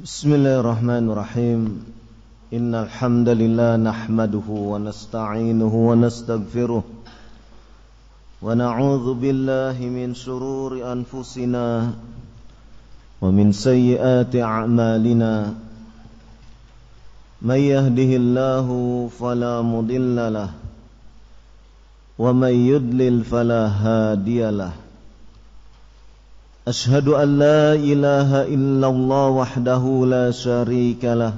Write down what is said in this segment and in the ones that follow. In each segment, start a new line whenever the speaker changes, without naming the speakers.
Bismillahirrahmanirrahim. Innal hamdalillah nahmaduhu wa nasta'inuhu wa nastaghfiruh wa na'udzu billahi min shururi anfusina wa min sayyiati a'malina. May yahdihillahu fala mudilla lahu wa may yudlil fala hadiyalah. Ashhadu an la ilaha illallah wahdahu la syarika lah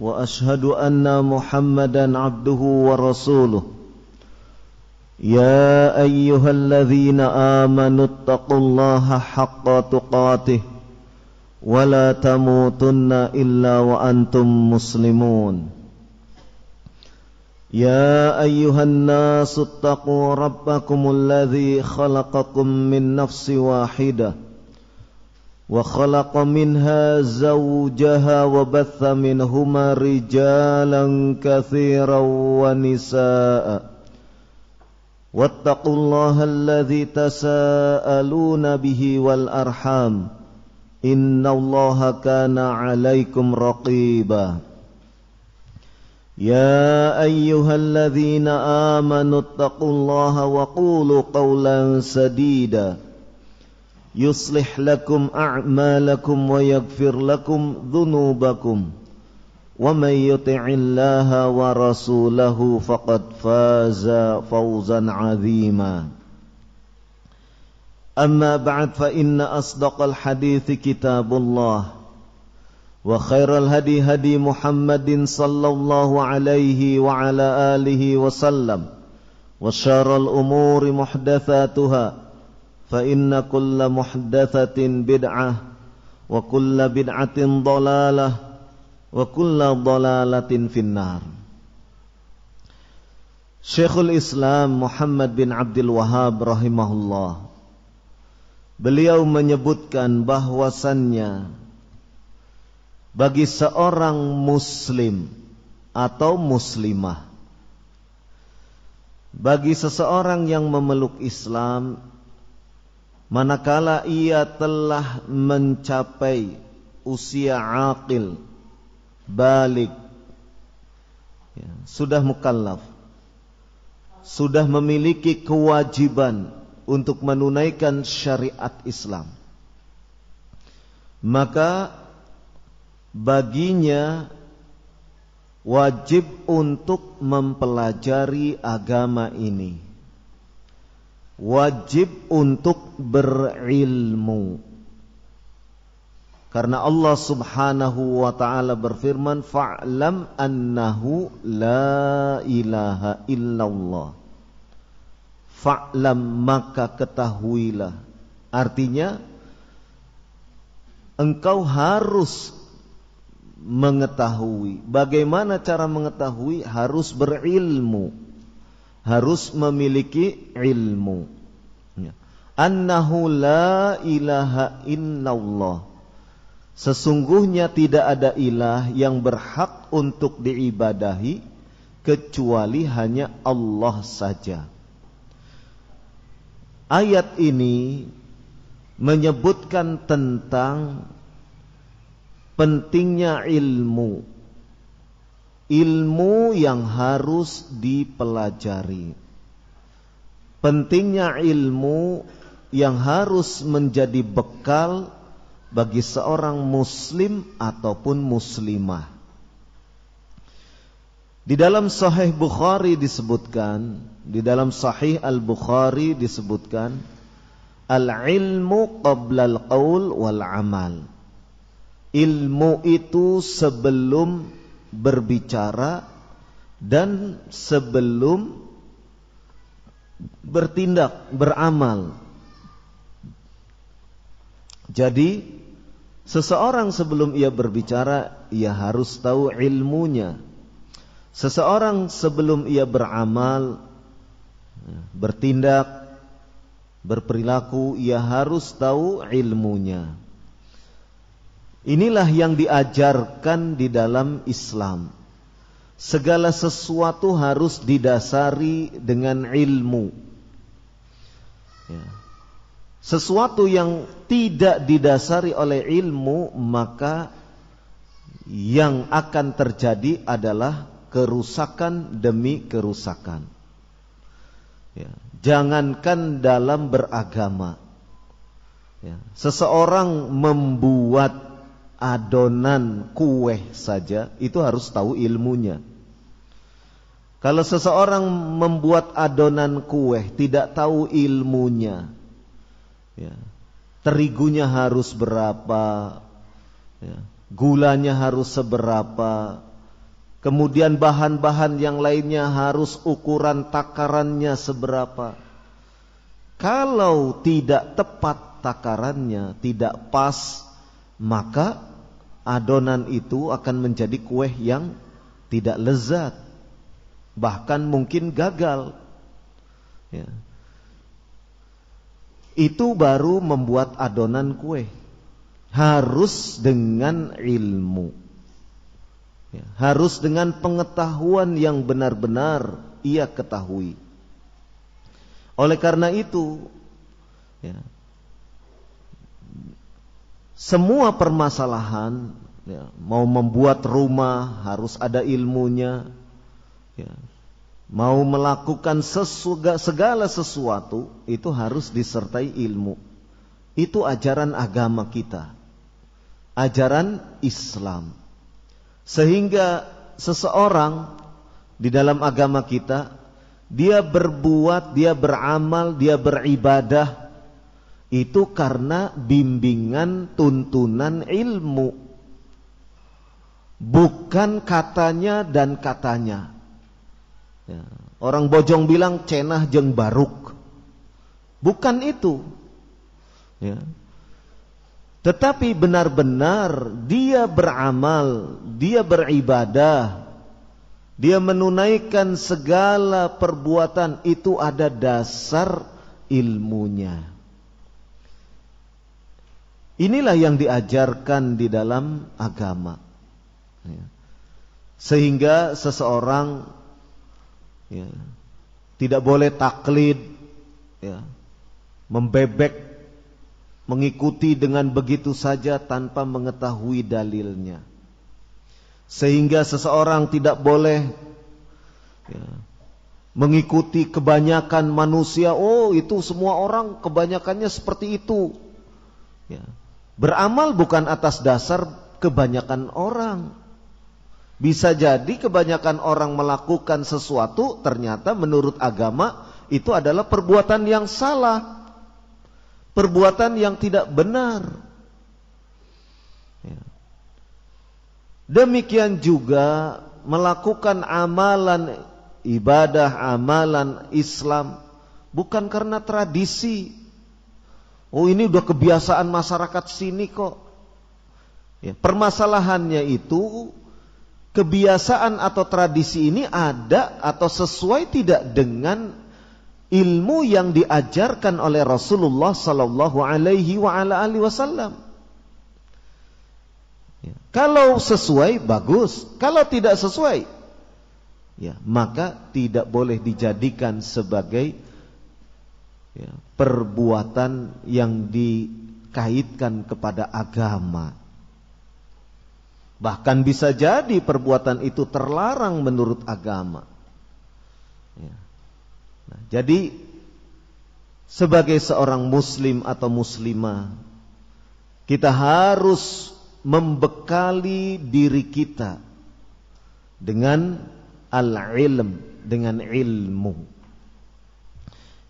wa ashhadu anna Muhammadan abduhu wa rasuluh. Ya ayyuhalladzina amanu taqullaha haqqa tuqatih wa la tamutunna illa wa antum muslimun. يا أيها الناس اتقوا ربكم الذي خلقكم من نفس واحدة وخلق منها زوجها وبث منهما رجالا كثيرا ونساء واتقوا الله الذي تساءلون به والأرحام إن الله كان عليكم رقيبا. يا أيها الذين آمنوا اتقوا الله وقولوا قولا سديدا يصلح لكم أعمالكم ويغفر لكم ذنوبكم ومن يطع الله ورسوله فقد فاز فوزا عظيما. أما بعد فإن أصدق الحديث كتاب الله وخير الهدي هدي محمد صلى الله عليه وعلى آله وسلم وشر الأمور محدثاتها فإن كل محدثة بدعة وكل بدعة ضلالة وكل ضلالة في النار. Syekhul Islam Muhammad bin Abdul Wahhab rahimahullah, beliau menyebutkan bahwasannya bagi seorang muslim atau muslimah, bagi seseorang yang memeluk Islam, manakala ia telah mencapai usia aqil, balik, sudah mukallaf, sudah memiliki kewajiban untuk menunaikan syariat Islam, maka baginya wajib untuk mempelajari agama ini, wajib untuk berilmu. Karena Allah subhanahu wa ta'ala berfirman, fa'lam annahu la ilaha illallah. Fa'lam, maka ketahuilah. Artinya engkau harus mengetahui. Bagaimana cara mengetahui? Harus berilmu, harus memiliki ilmu. Annahu la ilaha illallah, sesungguhnya tidak ada ilah yang berhak untuk diibadahi kecuali hanya Allah saja. Ayat ini menyebutkan tentang pentingnya ilmu, ilmu yang harus dipelajari, pentingnya ilmu yang harus menjadi bekal bagi seorang muslim ataupun muslimah. Di dalam Sahih Bukhari disebutkan, di dalam Sahih Al-Bukhari disebutkan, al-ilmu qabla al-qaul wal-amal. Ilmu itu sebelum berbicara dan sebelum bertindak, beramal. Jadi seseorang sebelum ia berbicara, ia harus tahu ilmunya. Seseorang sebelum ia beramal, bertindak, berperilaku, ia harus tahu ilmunya. Inilah yang diajarkan di dalam Islam. Segala sesuatu harus didasari dengan ilmu. Sesuatu yang tidak didasari oleh ilmu, maka yang akan terjadi adalah kerusakan demi kerusakan. Ya, jangankan dalam beragama, ya, seseorang membuat adonan kue saja itu harus tahu ilmunya. Kalau seseorang membuat adonan kue tidak tahu ilmunya, ya, terigunya harus berapa, ya, gulanya harus seberapa, kemudian bahan-bahan yang lainnya harus ukuran takarannya seberapa. Kalau tidak tepat takarannya, tidak pas, maka adonan itu akan menjadi kue yang tidak lezat, bahkan mungkin gagal. Ya. Itu baru membuat adonan kue. Harus dengan ilmu, ya, harus dengan pengetahuan yang benar-benar ia ketahui. Oleh karena itu, ya, semua permasalahan, ya, mau membuat rumah harus ada ilmunya, ya, mau melakukan segala sesuatu itu harus disertai ilmu. Itu ajaran agama kita, ajaran Islam. Sehingga seseorang di dalam agama kita, dia berbuat, dia beramal, dia beribadah, itu karena bimbingan tuntunan ilmu, bukan katanya dan katanya. Ya, orang Bojong bilang cenah jeung baruk, bukan itu, ya. Tetapi benar-benar dia beramal, dia beribadah, dia menunaikan segala perbuatan, itu ada dasar ilmunya. Inilah yang diajarkan di dalam agama, ya. Sehingga seseorang, ya, tidak boleh taklid, ya, membebek, mengikuti dengan begitu saja tanpa mengetahui dalilnya. Sehingga seseorang tidak boleh, ya, mengikuti kebanyakan manusia. Oh, itu semua orang kebanyakannya seperti itu, ya. Beramal bukan atas dasar kebanyakan orang. Bisa jadi kebanyakan orang melakukan sesuatu, ternyata menurut agama itu adalah perbuatan yang salah, perbuatan yang tidak benar, ya. Demikian juga melakukan amalan ibadah, amalan Islam bukan karena tradisi. Oh, ini udah kebiasaan masyarakat sini kok, ya. Permasalahannya itu kebiasaan atau tradisi ini ada atau sesuai tidak dengan ilmu yang diajarkan oleh Rasulullah sallallahu alaihi wasallam. Ya, kalau sesuai bagus, kalau tidak sesuai, ya, maka tidak boleh dijadikan sebagai, ya, perbuatan yang dikaitkan kepada agama. Bahkan bisa jadi perbuatan itu terlarang menurut agama, ya. Nah, jadi sebagai seorang muslim atau muslimah, kita harus membekali diri kita dengan al-ilm, dengan ilmu.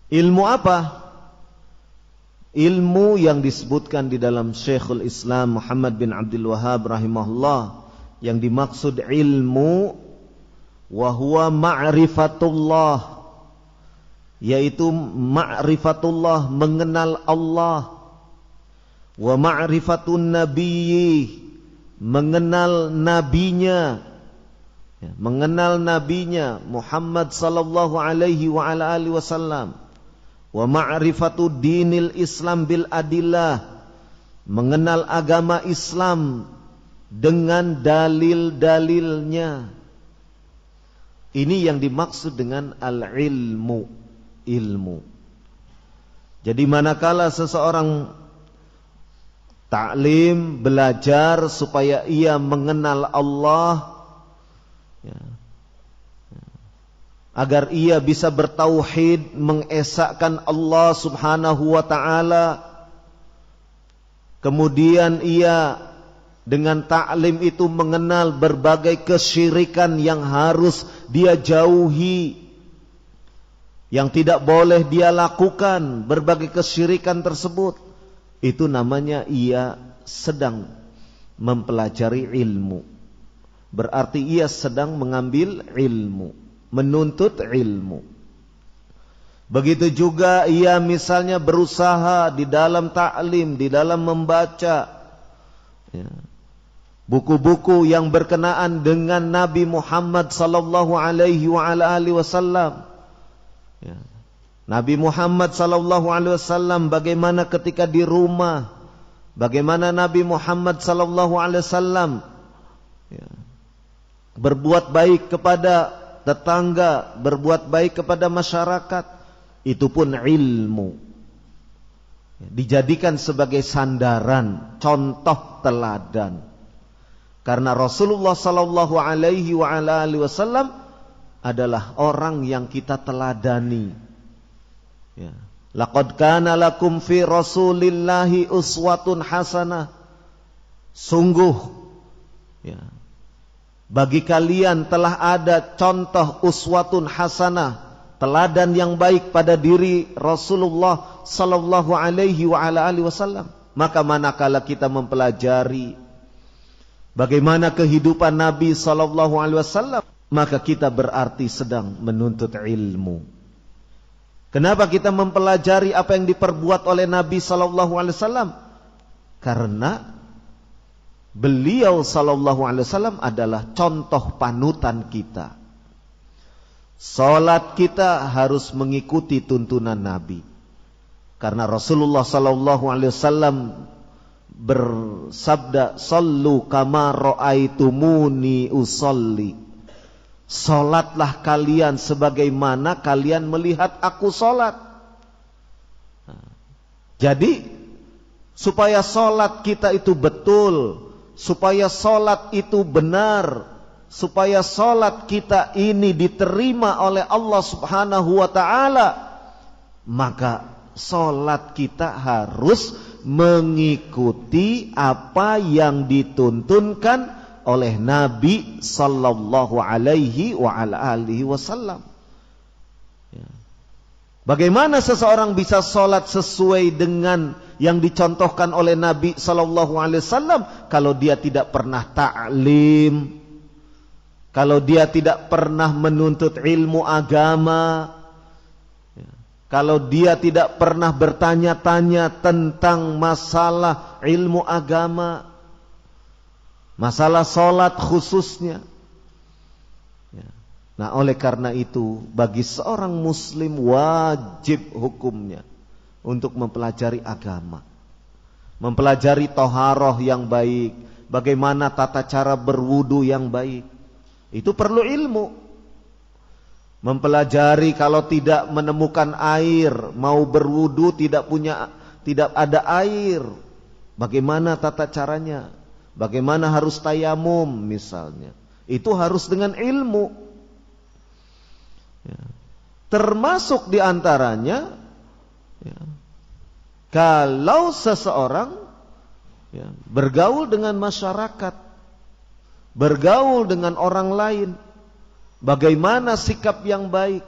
Ilmu apa? Ilmu yang disebutkan di dalam Syekhul Islam Muhammad bin Abdul Wahhab rahimahullah, yang dimaksud ilmu wa huwa ma'rifatullah, yaitu ma'rifatullah, mengenal Allah, wa ma'rifatun nabiyyi, mengenal nabinya, ya, mengenal nabinya Muhammad sallallahu alaihi wa ala alihi wasallam, wa ma'rifatu dinil Islam bil adillah, mengenal agama Islam dengan dalil-dalilnya. Ini yang dimaksud dengan al-ilmu, ilmu. Jadi manakala seseorang Ta'lim, belajar supaya ia mengenal Allah, ya, agar ia bisa bertauhid, mengesahkan Allah subhanahu wa ta'ala. Kemudian ia dengan ta'lim itu mengenal berbagai kesyirikan yang harus dia jauhi, yang tidak boleh dia lakukan, berbagai kesyirikan tersebut. Itu namanya ia sedang mempelajari ilmu. Berarti ia sedang mengambil ilmu, menuntut ilmu. Begitu juga ia misalnya berusaha di dalam ta'lim, di dalam membaca buku-buku yang berkenaan dengan Nabi Muhammad sallallahu alaihi wasallam. Nabi Muhammad sallallahu alaihi wasallam bagaimana ketika di rumah, bagaimana Nabi Muhammad sallallahu alaihi wasallam berbuat baik kepada tetangga, berbuat baik kepada masyarakat. Itu pun ilmu, dijadikan sebagai sandaran, contoh teladan. Karena Rasulullah sallallahu alaihi wasallam adalah orang yang kita teladani. Ya. Laqad kana lakum fi Rasulillahi uswatun hasanah. Sungguh, ya, bagi kalian telah ada contoh uswatun hasanah, teladan yang baik pada diri Rasulullah sallallahu alaihi wasallam. Maka manakala kita mempelajari bagaimana kehidupan Nabi sallallahu alaihi wasallam, maka kita berarti sedang menuntut ilmu. Kenapa kita mempelajari apa yang diperbuat oleh Nabi sallallahu alaihi wasallam? Karena beliau sallallahu alaihi wasallam adalah contoh panutan kita. Salat kita harus mengikuti tuntunan Nabi. Karena Rasulullah sallallahu alaihi wasallam bersabda, "Shallu kama ra'aitumuni usolli." Salatlah kalian sebagaimana kalian melihat aku salat. Jadi supaya salat kita itu betul, supaya salat itu benar, supaya salat kita ini diterima oleh Allah subhanahu wa ta'ala, maka salat kita harus mengikuti apa yang dituntunkan oleh Nabi sallallahu alaihi wasallam. Bagaimana seseorang bisa sholat sesuai dengan yang dicontohkan oleh Nabi sallallahu alaihi wasallam kalau dia tidak pernah ta'lim, kalau dia tidak pernah menuntut ilmu agama, kalau dia tidak pernah bertanya-tanya tentang masalah ilmu agama, masalah sholat khususnya. Nah, oleh karena itu bagi seorang muslim wajib hukumnya untuk mempelajari agama, mempelajari toharoh yang baik, bagaimana tata cara berwudu yang baik. Itu perlu ilmu. Mempelajari kalau tidak menemukan air, mau berwudu tidak ada air, bagaimana tata caranya, bagaimana harus tayamum misalnya. Itu harus dengan ilmu. Termasuk diantaranya kalau seseorang bergaul dengan masyarakat, bergaul dengan orang lain, bagaimana sikap yang baik,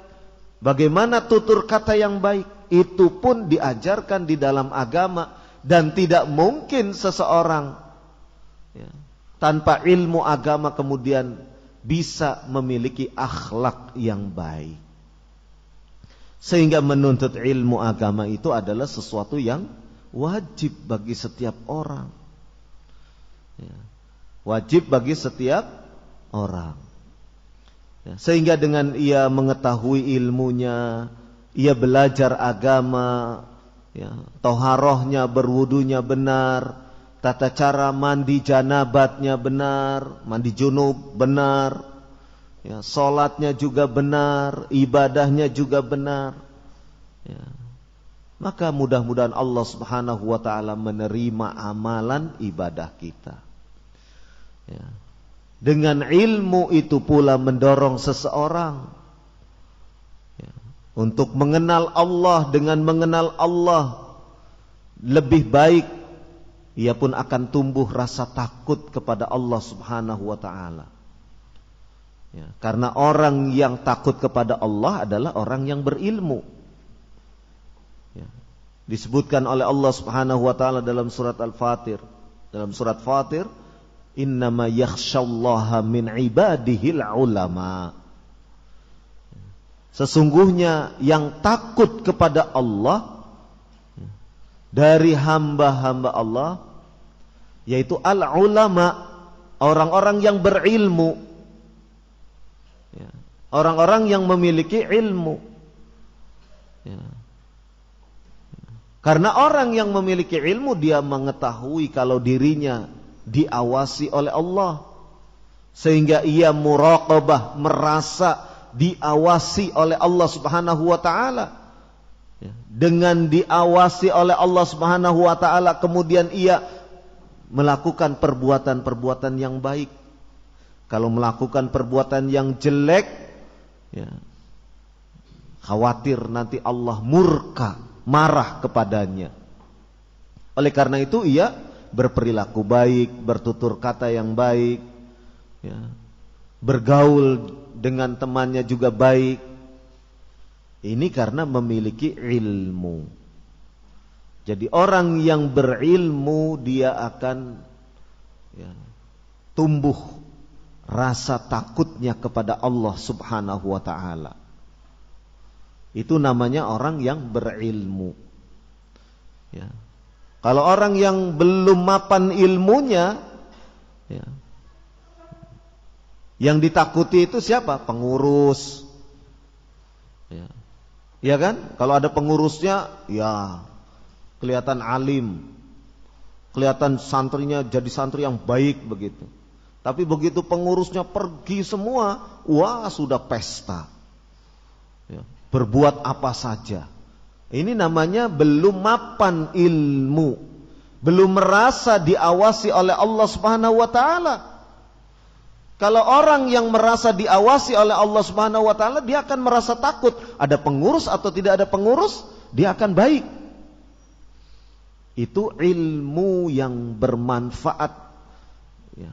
bagaimana tutur kata yang baik, itu pun diajarkan di dalam agama. Dan tidak mungkin seseorang tanpa ilmu agama kemudian bisa memiliki akhlak yang baik. Sehingga menuntut ilmu agama itu adalah sesuatu yang wajib bagi setiap orang. Wajib bagi setiap orang. Sehingga dengan ia mengetahui ilmunya, ia belajar agama, toharohnya, berwudunya benar, tata cara mandi janabatnya benar, mandi junub benar, sholatnya juga benar, ibadahnya juga benar. maka mudah-mudahan Allah Subhanahu wa taala menerima amalan ibadah kita. Ya. Dengan ilmu itu pula mendorong seseorang ya, untuk mengenal Allah. Dengan mengenal Allah lebih baik, ia pun akan tumbuh rasa takut kepada Allah Subhanahu wa taala. Ya, karena orang yang takut kepada Allah adalah orang yang berilmu. Ya, disebutkan oleh Allah Subhanahu wa taala dalam surat Al-Fatir. Dalam surat Fatir, innama yakhsyallaha min ibadihil ulama. Sesungguhnya yang takut kepada Allah dari hamba-hamba Allah yaitu al-ulama, orang-orang yang berilmu, orang-orang yang memiliki ilmu. Karena orang yang memiliki ilmu, dia mengetahui kalau dirinya diawasi oleh Allah, sehingga ia muraqabah, merasa diawasi oleh Allah Subhanahu wa taala. Dengan diawasi oleh Allah Subhanahu wa taala, kemudian ia melakukan perbuatan-perbuatan yang baik. Kalau melakukan perbuatan yang jelek, ya, khawatir nanti Allah murka, marah kepadanya. Oleh karena itu ia berperilaku baik, bertutur kata yang baik, ya, bergaul dengan temannya juga baik. Ini karena memiliki ilmu. Jadi orang yang berilmu, dia akan ya, tumbuh rasa takutnya kepada Allah Subhanahu wa ta'ala. Itu namanya orang yang berilmu. Ya. Kalau orang yang belum mapan ilmunya, ya, yang ditakuti itu siapa? Pengurus. Ya. Ya kan? Kalau ada pengurusnya, ya kelihatan alim, kelihatan santrinya jadi santri yang baik begitu. Tapi begitu pengurusnya pergi semua, wah sudah pesta, ya, berbuat apa saja. Ini namanya belum mapan ilmu, belum merasa diawasi oleh Allah Subhanahu wa taala. Kalau orang yang merasa diawasi oleh Allah Subhanahu wa taala, dia akan merasa takut. Ada pengurus atau tidak ada pengurus, dia akan baik. Itu ilmu yang bermanfaat ya,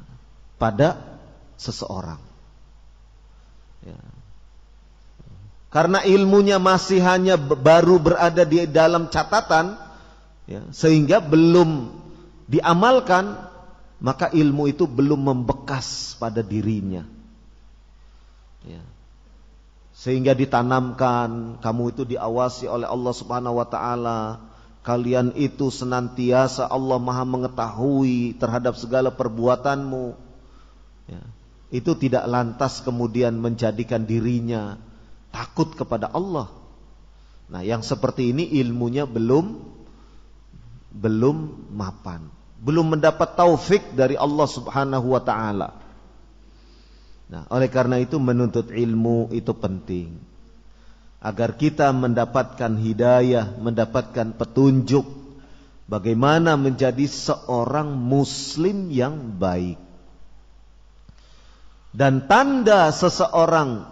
pada seseorang. Ya. Karena ilmunya masih hanya baru berada di dalam catatan, ya, sehingga belum diamalkan, maka ilmu itu belum membekas pada dirinya. Ya. Sehingga ditanamkan, kamu itu diawasi oleh Allah Subhanahu wa taala. Kalian itu senantiasa Allah Maha mengetahui terhadap segala perbuatanmu. Ya. Itu tidak lantas kemudian menjadikan dirinya takut kepada Allah. Nah, yang seperti ini ilmunya belum mapan, belum mendapat taufik dari Allah Subhanahu wa taala. Nah, oleh karena itu menuntut ilmu itu penting agar kita mendapatkan hidayah, mendapatkan petunjuk bagaimana menjadi seorang muslim yang baik. Dan tanda seseorang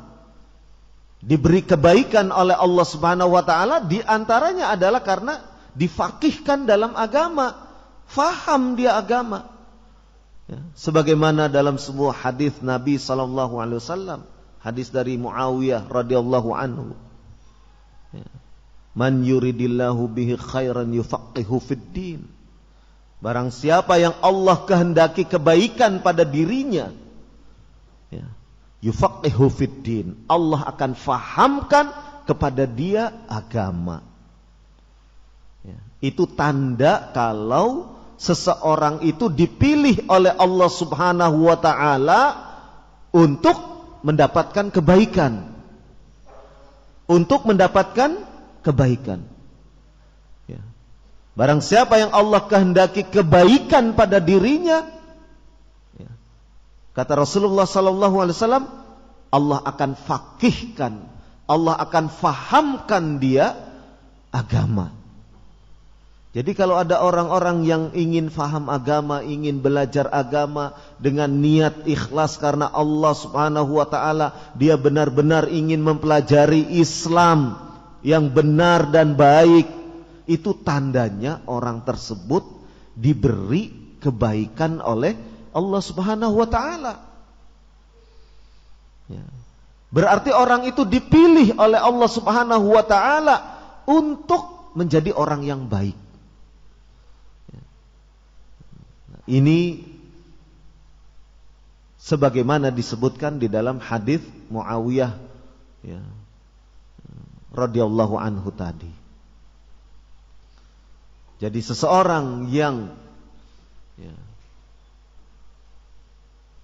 diberi kebaikan oleh Allah Subhanahu wa taala di antaranya adalah karena difaqihkan dalam agama, faham dia agama. Ya, sebagaimana dalam sebuah hadis Nabi sallallahu alaihi wasallam, hadis dari Muawiyah radhiyallahu anhu. Ya. Man yuridillahu bihi khairan yufaqihu fid din. Barang siapa yang Allah kehendaki kebaikan pada dirinya, ya, yufaqihu fid din, Allah akan fahamkan kepada dia agama. Ya. Itu tanda kalau seseorang itu dipilih oleh Allah Subhanahu wa taala untuk mendapatkan kebaikan. Untuk mendapatkan kebaikan. Ya. Barang siapa yang Allah kehendaki kebaikan pada dirinya, ya, kata Rasulullah sallallahu alaihi wasallam, Allah akan faqihkan, Allah akan fahamkan dia agama. Jadi kalau ada orang-orang yang ingin faham agama, ingin belajar agama dengan niat ikhlas karena Allah Subhanahu wa taala, dia benar-benar ingin mempelajari Islam yang benar dan baik, itu tandanya orang tersebut diberi kebaikan oleh Allah Subhanahu wa taala. Ya. Berarti orang itu dipilih oleh Allah Subhanahu wa taala untuk menjadi orang yang baik. Ini sebagaimana disebutkan di dalam hadis Muawiyah, ya, radhiyallahu anhu tadi. Jadi seseorang yang, ya,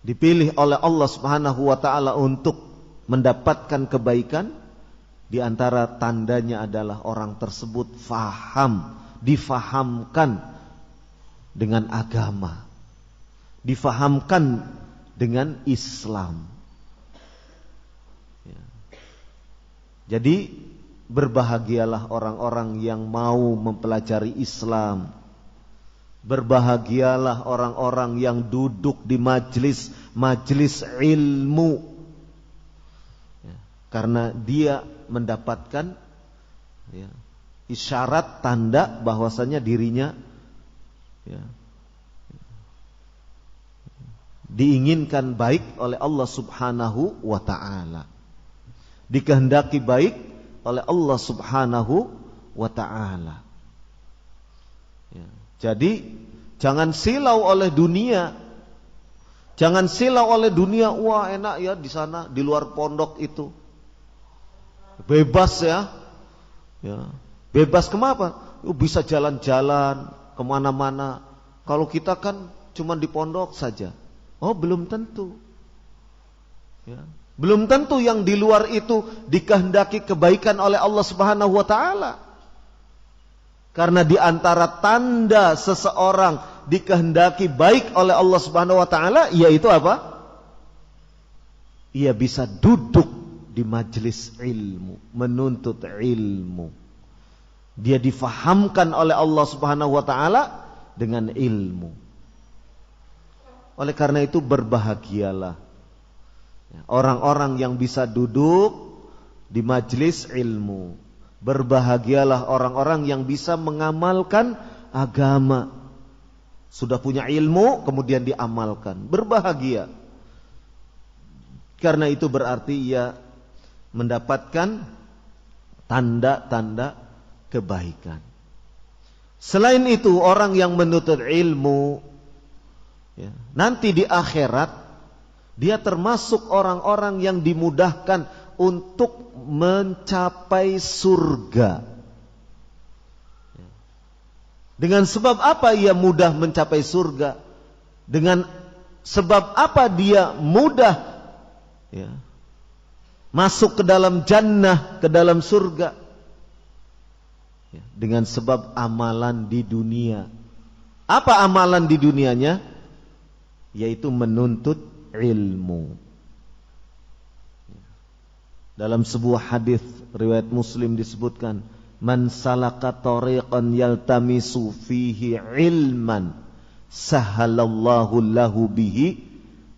dipilih oleh Allah Subhanahu wa taala untuk mendapatkan kebaikan, di antara tandanya adalah orang tersebut faham, difahamkan dengan agama, difahamkan dengan Islam. Ya. Jadi berbahagialah orang-orang yang mau mempelajari Islam. Berbahagialah orang-orang yang duduk di majelis ilmu. Ya. Karena dia mendapatkan, ya, isyarat tanda bahwasanya dirinya, ya, diinginkan baik oleh Allah Subhanahu wa ta'ala, dikehendaki baik oleh Allah Subhanahu wa ta'ala. Ya. Jadi jangan silau oleh dunia, jangan silau oleh dunia. Wah, enak ya di sana, di luar pondok itu bebas, ya, ya. Bebas kenapa? Bisa jalan-jalan kemana-mana. Kalau kita kan cuma di pondok saja. Oh, belum tentu, ya. Belum tentu yang di luar itu dikehendaki kebaikan oleh Allah Subhanahu wa ta'ala. Karena di antara tanda seseorang dikehendaki baik oleh Allah Subhanahu wa ta'ala, yaitu apa? Ia bisa duduk di majelis ilmu, menuntut ilmu. Dia difahamkan oleh Allah Subhanahu wa ta'ala dengan ilmu. Oleh karena itu berbahagialah orang-orang yang bisa duduk di majelis ilmu. Berbahagialah orang-orang yang bisa mengamalkan agama. Sudah punya ilmu kemudian diamalkan. Berbahagia. Karena itu berarti ia mendapatkan tanda-tanda kebaikan. Selain itu, orang yang menuntut ilmu, ya, nanti di akhirat dia termasuk orang-orang yang dimudahkan untuk mencapai surga. Dengan sebab apa ia mudah mencapai surga? Dengan sebab apa dia mudah, ya, masuk ke dalam jannah, ke dalam surga? Ya, dengan sebab amalan di dunia. Apa amalan di dunianya? Yaitu menuntut ilmu. Dalam sebuah hadis riwayat Muslim disebutkan, man salaka tariqan yaltamisu fihi ilman sahalallahu lahu bihi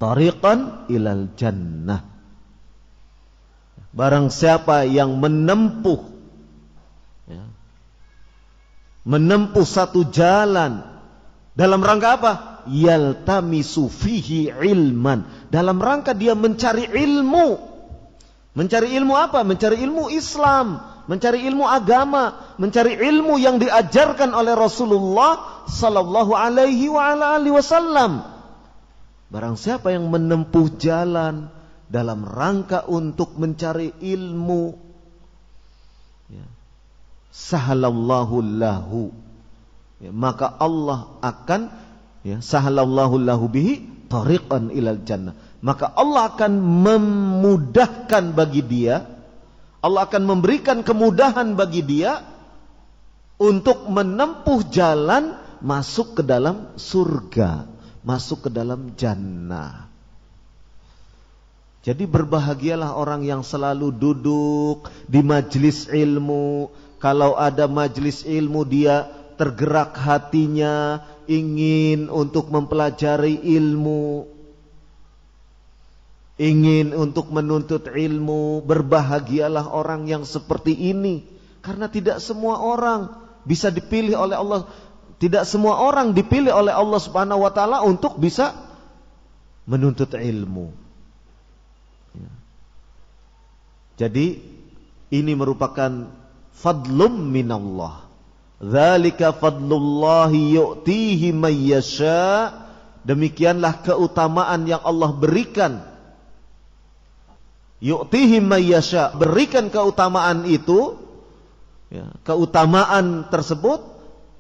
tariqan ilal jannah. Barang siapa yang menempuh, ya, menempuh satu jalan dalam rangka apa? Yaltamisu fihi ilman, dalam rangka dia mencari ilmu. Mencari ilmu apa? Mencari ilmu Islam, mencari ilmu agama, mencari ilmu yang diajarkan oleh Rasulullah sallallahu alaihi wasallam. Barang siapa yang menempuh jalan dalam rangka untuk mencari ilmu, ya, sahalallahu lahu, ya, maka Allah akan, ya, sahalallahu lahu bihi tariqan ilal jannah, maka Allah akan memudahkan bagi dia, Allah akan memberikan kemudahan bagi dia untuk menempuh jalan masuk ke dalam surga, masuk ke dalam jannah. Jadi berbahagialah orang yang selalu duduk di majelis ilmu. Kalau ada majelis ilmu dia tergerak hatinya ingin untuk mempelajari ilmu, ingin untuk menuntut ilmu, berbahagialah orang yang seperti ini. Karena tidak semua orang bisa dipilih oleh Allah. Tidak semua orang dipilih oleh Allah Subhanahu wa taala untuk bisa menuntut ilmu. Jadi ini merupakan fadlum minallah. Dzalika fadlullahi yu'tihi may yasha. Demikianlah keutamaan yang Allah berikan. Yu'tihi may yasha, berikan keutamaan itu, ya, keutamaan tersebut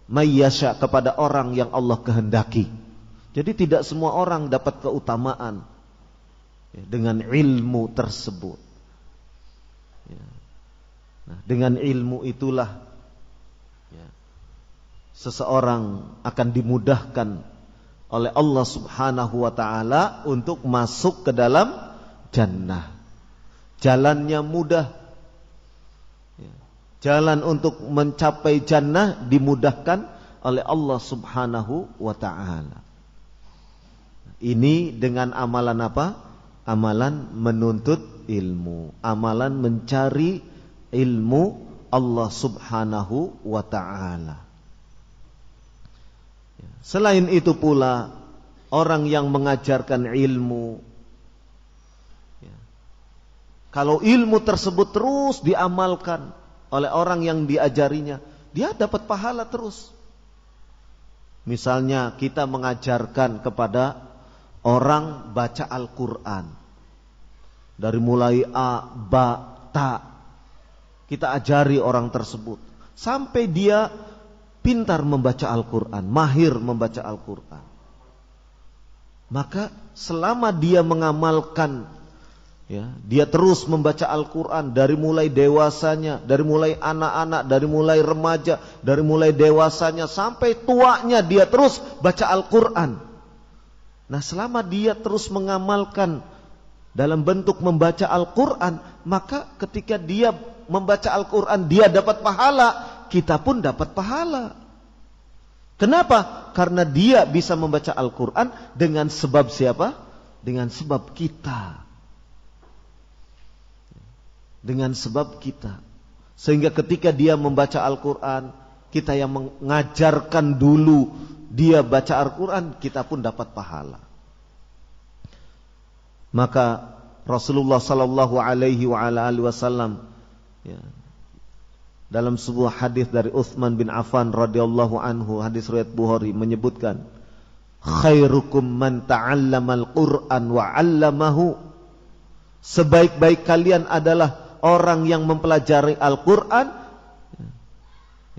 may yasha kepada orang yang Allah kehendaki. Jadi tidak semua orang dapat keutamaan, ya, dengan ilmu tersebut. Ya. Nah, dengan ilmu itulah, ya, seseorang akan dimudahkan oleh Allah Subhanahu wa taala untuk masuk ke dalam jannah. Jalannya mudah. Ya. Jalan untuk mencapai jannah dimudahkan oleh Allah Subhanahu wa taala. Ini dengan amalan apa? Amalan menuntut ilmu, amalan mencari ilmu Allah Subhanahu wa taala. Selain itu pula orang yang mengajarkan ilmu, ya, kalau ilmu tersebut terus diamalkan oleh orang yang diajarinya, dia dapat pahala terus. Misalnya kita mengajarkan kepada orang baca Al-Quran, dari mulai A, Ba, Ta, kita ajari orang tersebut sampai dia pintar membaca Al-Quran, mahir membaca Al-Quran. Maka selama dia mengamalkan, ya, dia terus membaca Al-Quran dari mulai dewasanya, dari mulai anak-anak, dari mulai remaja, dari mulai dewasanya sampai tuanya dia terus baca Al-Quran. Nah, selama dia terus mengamalkan dalam bentuk membaca Al-Quran, maka ketika dia membaca Al-Quran dia dapat pahala, kita pun dapat pahala. Kenapa? Karena dia bisa membaca Al-Quran dengan sebab siapa? Dengan sebab kita. Dengan sebab kita. Sehingga ketika dia membaca Al-Quran, kita yang mengajarkan dulu dia baca Al-Quran, kita pun dapat pahala. Maka Rasulullah sallallahu alaihi wasallam, ya, dalam sebuah hadis dari Utsman bin Affan radhiyallahu anhu, hadis riwayat Bukhari, menyebutkan, khairukum man ta'allamal Qur'an wa 'allamahu. Sebaik-baik kalian adalah orang yang mempelajari Al-Qur'an,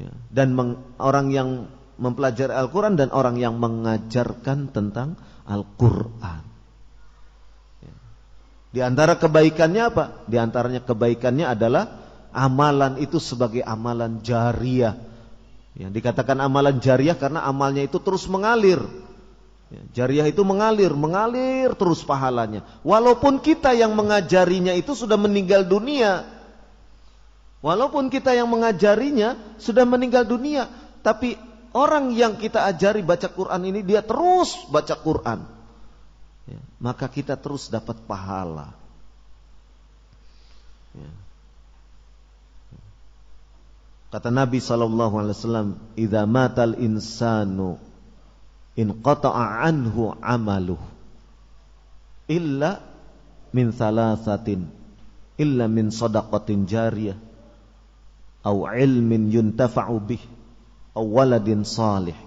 ya, dan orang yang mempelajari Al-Quran dan orang yang mengajarkan tentang Al-Quran. Ya. Di antara kebaikannya apa? Di antaranya kebaikannya adalah amalan itu sebagai amalan jariyah. Yang dikatakan amalan jariyah karena amalnya itu terus mengalir. Ya, jariyah itu mengalir terus pahalanya. Walaupun kita yang mengajarinya itu sudah meninggal dunia. Walaupun kita yang mengajarinya sudah meninggal dunia, tapi orang yang kita ajari baca Quran ini dia terus baca Quran, ya, maka kita terus dapat pahala. Ya. Kata Nabi SAW, "Idza matal insanu inqata'a anhu amaluh illa min thalathatin, illa min sadaqatin jariyah, au ilmin yuntafa'u bih, au waladin salih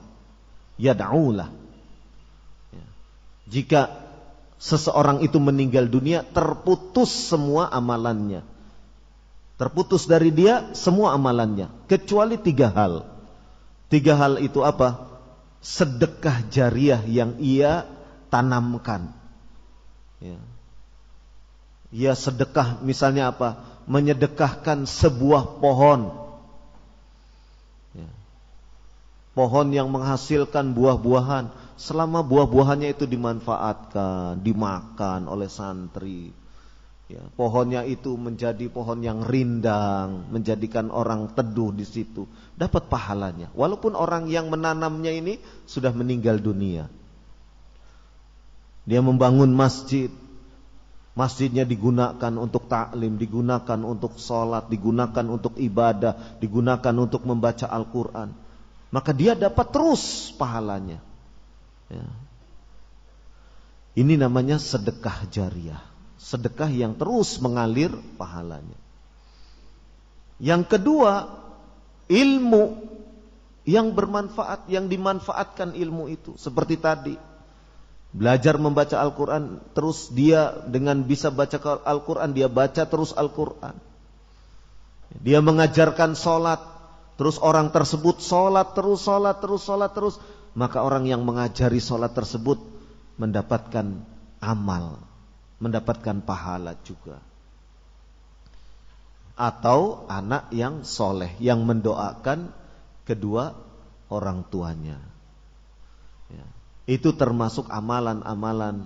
yad'ulah." Ya. Jika seseorang itu meninggal dunia, terputus semua amalannya. Terputus dari dia semua amalannya, kecuali 3 hal. 3 hal itu apa? Sedekah jariyah yang ia tanamkan. Ya. Ia sedekah, misalnya apa? Menyedekahkan sebuah pohon, ya, pohon yang menghasilkan buah-buahan. Selama buah-buahannya itu dimanfaatkan, dimakan oleh santri, Ya, pohonnya itu menjadi pohon yang rindang, menjadikan orang teduh di situ, dapat pahalanya. Walaupun orang yang menanamnya ini sudah meninggal dunia. Dia membangun masjid, masjidnya digunakan untuk taklim, digunakan untuk sholat, digunakan untuk ibadah, digunakan untuk membaca Al-Quran. Maka dia dapat terus pahalanya. Ya. Ini namanya sedekah jariah. Sedekah yang terus mengalir pahalanya. Yang kedua, ilmu yang bermanfaat, yang dimanfaatkan ilmu itu. Seperti tadi, belajar membaca Al-Quran, terus dia dengan bisa baca Al-Quran, dia baca terus Al-Quran. Dia mengajarkan sholat, terus orang tersebut sholat terus. Maka orang yang mengajari sholat tersebut mendapatkan amal, mendapatkan pahala juga. Atau anak yang soleh, yang mendoakan kedua orang tuanya. Ya. Itu termasuk amalan-amalan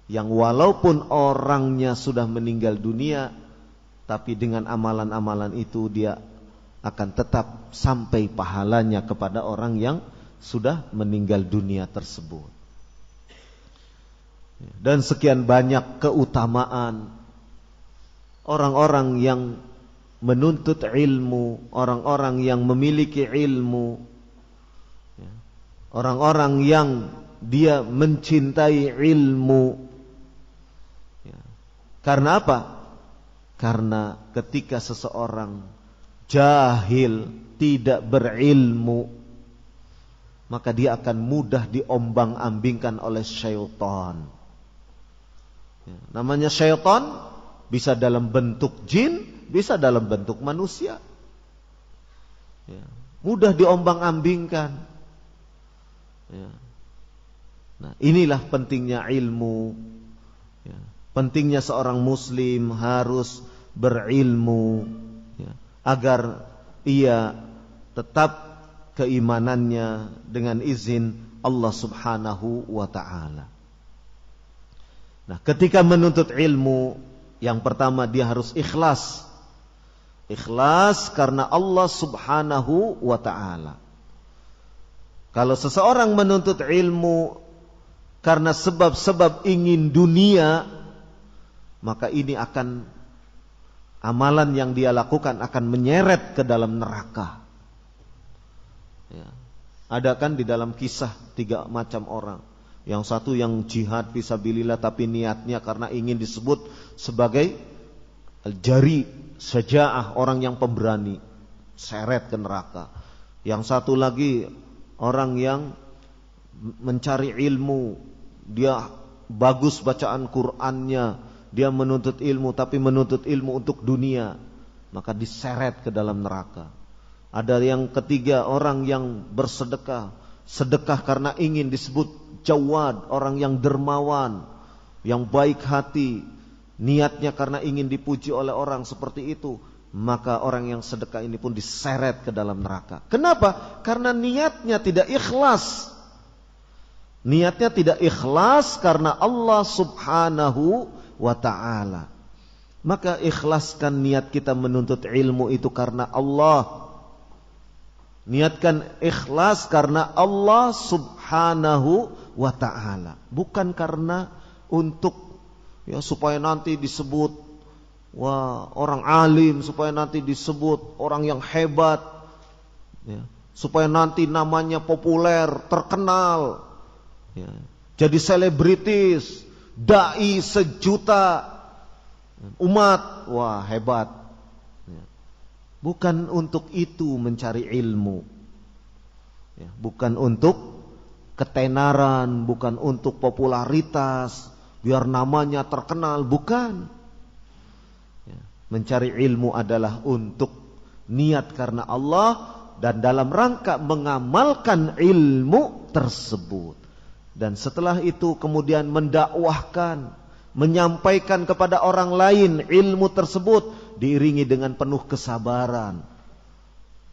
yang walaupun orangnya sudah meninggal dunia, tapi dengan amalan-amalan itu dia akan tetap sampai pahalanya kepada orang yang sudah meninggal dunia tersebut. Dan sekian banyak keutamaan orang-orang yang menuntut ilmu, orang-orang yang memiliki ilmu, orang-orang yang dia mencintai ilmu. Karena apa? Karena ketika seseorang jahil, tidak berilmu, maka dia akan mudah diombang-ambingkan oleh syaitan. Namanya syaitan bisa dalam bentuk jin, bisa dalam bentuk manusia. Mudah diombang-ambingkan. Nah, inilah pentingnya ilmu. Pentingnya seorang muslim harus berilmu, agar ia tetap keimanannya dengan izin Allah Subhanahu wa ta'ala. Nah, ketika menuntut ilmu, yang pertama dia harus ikhlas. Ikhlas karena Allah Subhanahu wa ta'ala. Kalau seseorang menuntut ilmu karena sebab-sebab ingin dunia, maka ini akan, amalan yang dia lakukan akan menyeret ke dalam neraka. Ada kan di dalam kisah 3 macam orang. Yang satu yang jihad fisabilillah tapi niatnya karena ingin disebut sebagai al-jari, syaja'ah, orang yang pemberani, seret ke neraka. Yang satu lagi orang yang mencari ilmu, dia bagus bacaan Qur'annya, dia menuntut ilmu tapi menuntut ilmu untuk dunia, maka diseret ke dalam neraka. Ada yang ketiga, orang yang bersedekah, sedekah karena ingin disebut jawad, orang yang dermawan, yang baik hati, niatnya karena ingin dipuji oleh orang seperti itu, maka orang yang sedekah ini pun diseret ke dalam neraka. Kenapa? Karena niatnya tidak ikhlas. Niatnya tidak ikhlas karena Allah Subhanahu wa ta'ala. Maka ikhlaskan niat kita menuntut ilmu itu karena Allah. Niatkan ikhlas karena Allah Subhanahu wa ta'ala, bukan karena untuk supaya nanti disebut orang alim, supaya nanti disebut orang yang hebat, supaya nanti namanya populer, terkenal, jadi selebritis, dai sejuta umat, wah hebat. Bukan untuk itu mencari ilmu, bukan untuk ketenaran, bukan untuk popularitas, biar namanya terkenal, bukan. Mencari ilmu adalah untuk niat karena Allah dan dalam rangka mengamalkan ilmu tersebut. Dan setelah itu kemudian mendakwahkan, menyampaikan kepada orang lain ilmu tersebut diiringi dengan penuh kesabaran.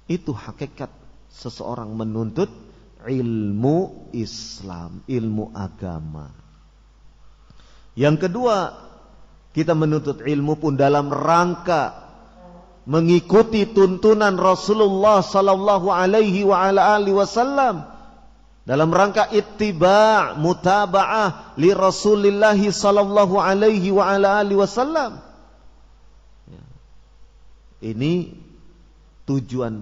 Itu hakikat seseorang menuntut ilmu Islam, ilmu agama. Yang kedua, Kita menuntut ilmu pun dalam rangka mengikuti tuntunan Rasulullah sallallahu alaihi wa ala alihi wasallam, dalam rangka ittiba' mutaba'ah li Rasulillah sallallahu alaihi wa ala alihi wasallam. Ini tujuan,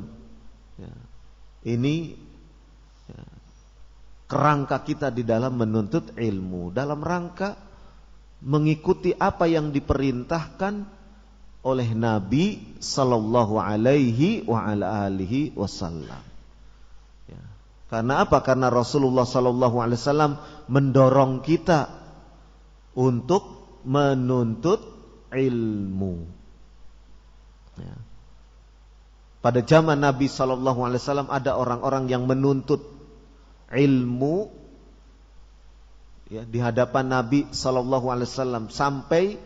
ini kerangka kita di dalam menuntut ilmu, dalam rangka mengikuti apa yang diperintahkan oleh Nabi sallallahu alaihi wa ala alihi wasallam. Ya. Karena apa? Karena Rasulullah sallallahu alaihi wasallam mendorong kita untuk menuntut ilmu. Ya. Pada zaman Nabi sallallahu alaihi wasallam ada orang-orang yang menuntut ilmu, ya, di hadapan Nabi sallallahu alaihi wasallam sampai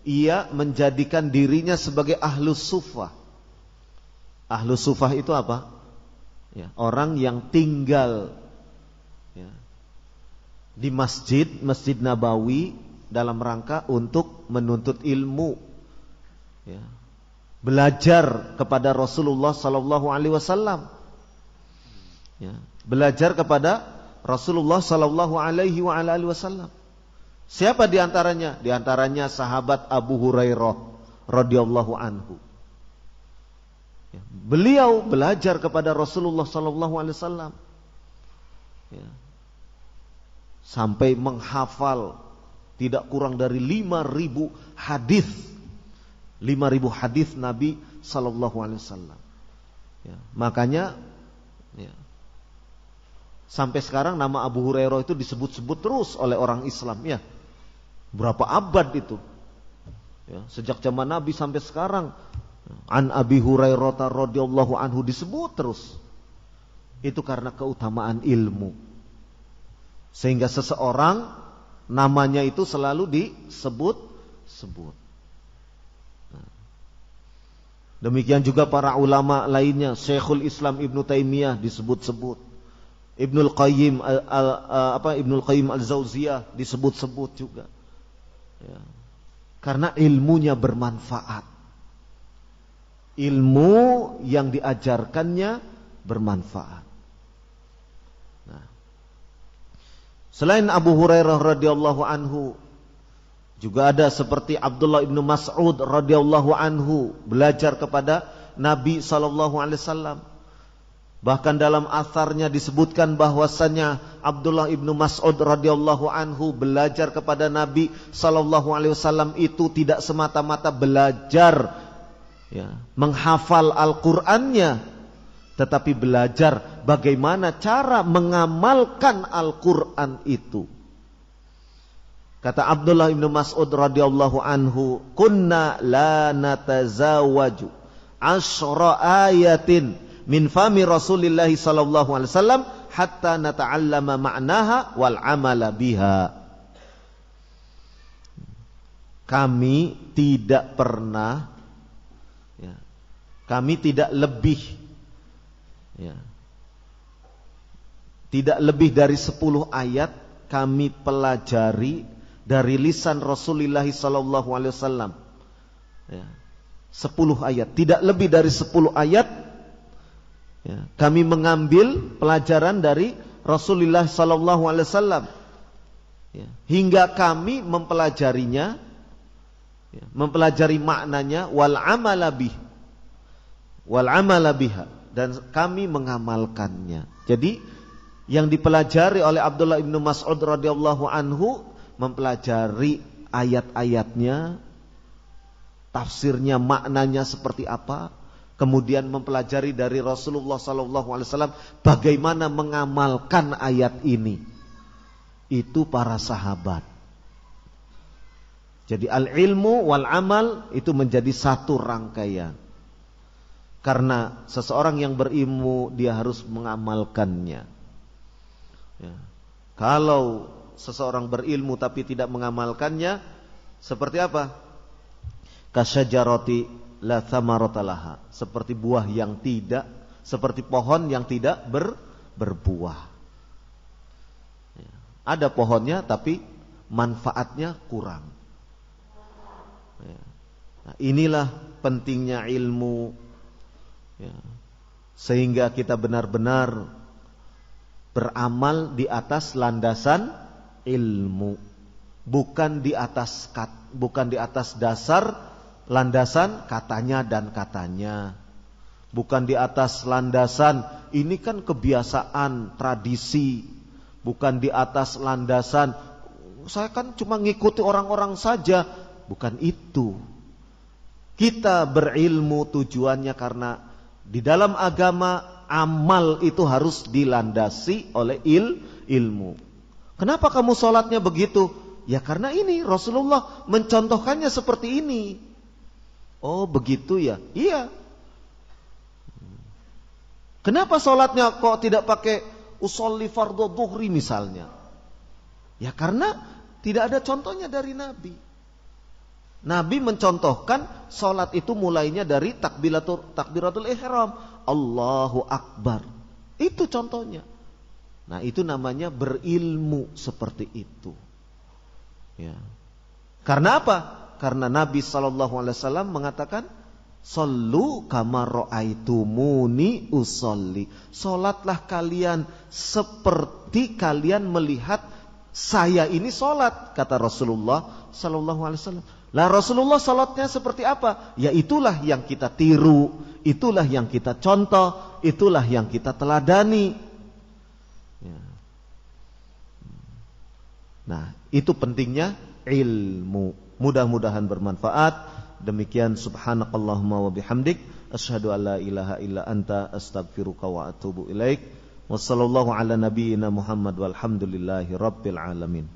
ia menjadikan dirinya sebagai ahlus sufah. Ahlus sufah itu apa? Ya, orang yang tinggal, ya, di Masjid Nabawi dalam rangka untuk menuntut ilmu, ya, belajar kepada Rasulullah sallallahu alaihi wasallam, ya, belajar kepada Rasulullah sallallahu alaihi wa alihi wasallam. Siapa di antaranya? Di antaranya sahabat Abu Hurairah radhiyallahu anhu. Ya, beliau belajar kepada Rasulullah sallallahu alaihi wasallam, ya, sampai menghafal tidak kurang dari 5.000 hadis. 5.000 hadis Nabi sallallahu alaihi wasallam. Ya, makanya, ya, sampai sekarang nama Abu Hurairah itu disebut-sebut terus oleh orang Islam, ya. Berapa abad itu, ya, sejak zaman Nabi sampai sekarang. An Abi Hurairah radhiyallahu anhu disebut terus. Itu karena keutamaan ilmu, sehingga seseorang namanya itu selalu disebut-sebut. Demikian juga para ulama lainnya, Syekhul Islam Ibnu Taimiyah disebut-sebut, Ibnul Qayyim Al-Jauziyah disebut-sebut juga, ya. Karena ilmunya bermanfaat, ilmu yang diajarkannya bermanfaat. Nah, selain Abu Hurairah radhiyallahu anhu, juga ada seperti Abdullah ibnu Mas'ud radhiyallahu anhu, belajar kepada Nabi sallallahu alaihi wasallam. Bahkan dalam atharnya disebutkan bahwasannya Abdullah ibnu Mas'ud radhiyallahu anhu belajar kepada Nabi sallallahu alaihi wasallam itu tidak semata-mata belajar, ya, menghafal Al-Qur'annya, tetapi belajar bagaimana cara mengamalkan Al-Qur'an itu. Kata Abdullah ibnu Mas'ud radhiyallahu anhu, kunna la natazawaju asyra ayatin min fami Rasulillah sallallahu alaihi wasallam hatta nata'allama ma'naha wal amala biha. Kami tidak pernah, ya, kami tidak lebih, ya, tidak lebih dari 10 ayat kami pelajari dari lisan Rasulullah sallallahu alaihi wasallam, ya, 10 ayat, tidak lebih dari 10 ayat, ya, kami mengambil pelajaran dari Rasulullah sallallahu alaihi wasallam, ya, hingga kami mempelajarinya, ya, mempelajari maknanya wal amala biha, dan kami mengamalkannya. Jadi yang dipelajari oleh Abdullah ibnu Mas'ud radhiyallahu anhu, mempelajari ayat-ayatnya, tafsirnya, maknanya seperti apa, kemudian mempelajari dari Rasulullah SAW bagaimana mengamalkan ayat ini. Itu para sahabat. Jadi al-ilmu wal amal itu menjadi satu rangkaian. Karena seseorang yang berilmu dia harus mengamalkannya, ya. Kalau seseorang berilmu tapi tidak mengamalkannya, seperti apa? Kasyajarati la thamarata laha, seperti buah yang tidak, seperti pohon yang tidak berbuah, ya. Ada pohonnya tapi manfaatnya kurang, Ya. Nah, inilah pentingnya ilmu, ya. Sehingga kita benar-benar beramal di atas landasan ilmu, bukan di atas dasar landasan katanya dan katanya, bukan di atas landasan ini kan kebiasaan tradisi, bukan di atas landasan saya kan cuma ngikuti orang-orang saja, bukan itu. Kita berilmu tujuannya karena di dalam agama amal itu harus dilandasi oleh ilmu. Kenapa kamu sholatnya begitu? Ya karena ini Rasulullah mencontohkannya seperti ini. Oh begitu ya? Iya. Kenapa sholatnya kok tidak pakai usolli fardhu dhuhri misalnya? Ya karena tidak ada contohnya dari Nabi. Nabi mencontohkan sholat itu mulainya dari takbiratul ihram, Allahu Akbar. Itu contohnya. Nah itu namanya berilmu seperti itu. Ya. Karena apa? Karena Nabi SAW mengatakan, Sallu kama ra'aitumuni usolli. Sholatlah kalian seperti kalian melihat saya ini sholat, kata Rasulullah SAW. Lah Rasulullah sholatnya seperti apa? Ya itulah yang kita tiru, itulah yang kita contoh, itulah yang kita teladani. Ya. Nah itu pentingnya ilmu. Mudah-mudahan bermanfaat. Demikian subhanakallahumma wa bihamdik, asyhadu an la ilaha illa anta, astaghfiruka wa atubu ilaik. Wassallallahu ala nabiyyina Muhammad walhamdulillahi rabbil alamin.